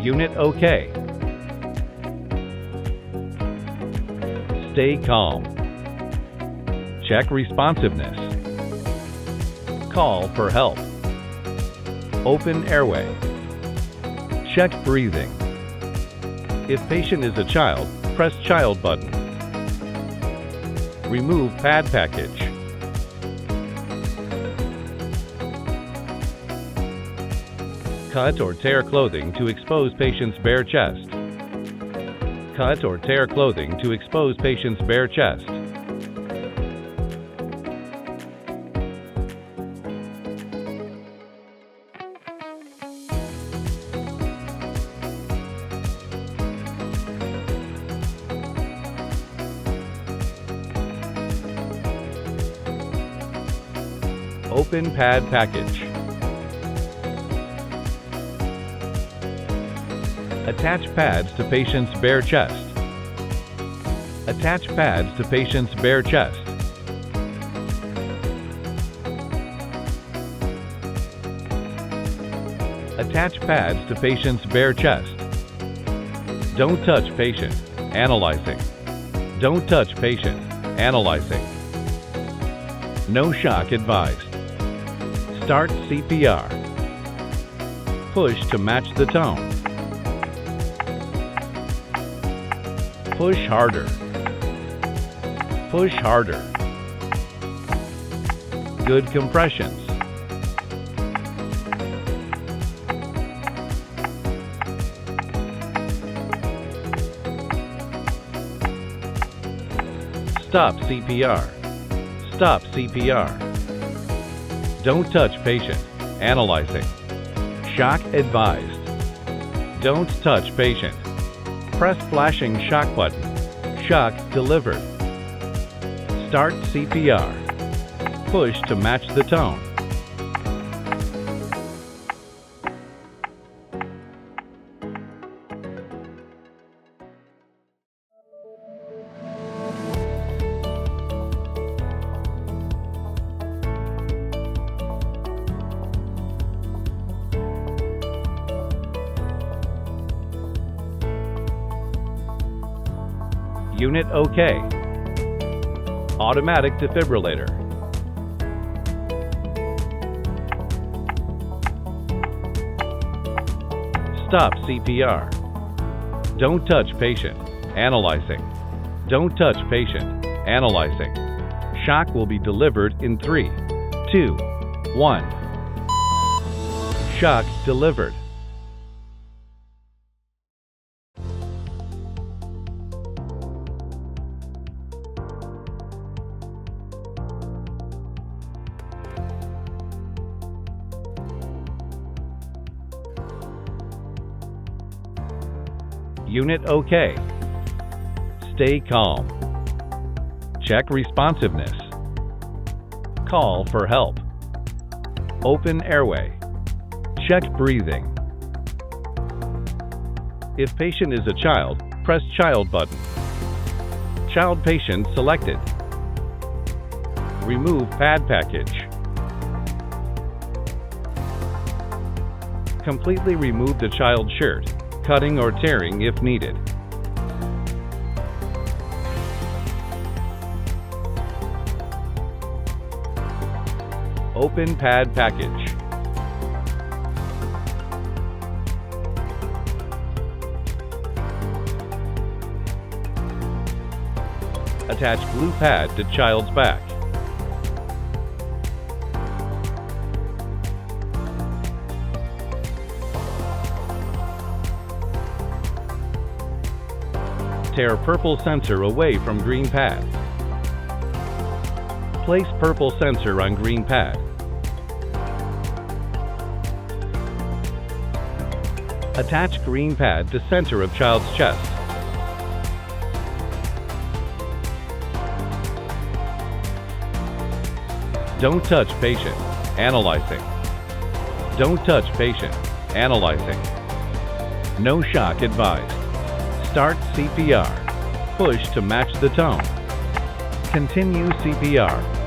Unit OK. Stay calm. Check responsiveness. Call for help. Open airway. Check breathing. If patient is a child, press child button. Remove pad package. Cut or tear clothing to expose patient's bare chest. Cut or tear clothing to expose patient's bare chest. Open pad package. Attach pads to patient's bare chest. Attach pads to patient's bare chest. Attach pads to patient's bare chest. Don't touch patient. Analyzing. Don't touch patient. Analyzing. No shock advised. Start CPR. Push to match the tone. Push harder. Push harder. Good compressions. Stop CPR. Stop CPR. Don't touch patient. Analyzing. Shock advised. Don't touch patient. Press flashing shock button. Shock delivered. Start CPR. Push to match the tone. Unit OK. Automatic defibrillator. Stop CPR. Don't touch patient. Analyzing. Don't touch patient. Analyzing. Shock will be delivered in 3, 2, 1. Shock delivered. Unit OK. Stay calm. Check responsiveness. Call for help. Open airway. Check breathing. If patient is a child, press child button. Child patient selected. Remove pad package. Completely remove the child's shirt, cutting or tearing if needed. Open pad package. Attach blue pad to child's back. Tear purple sensor away from green pad. Place purple sensor on green pad. Attach green pad to center of child's chest. Don't touch patient. Analyzing. Don't touch patient. Analyzing. No shock advised. Start CPR. Push to match the tone. Continue CPR.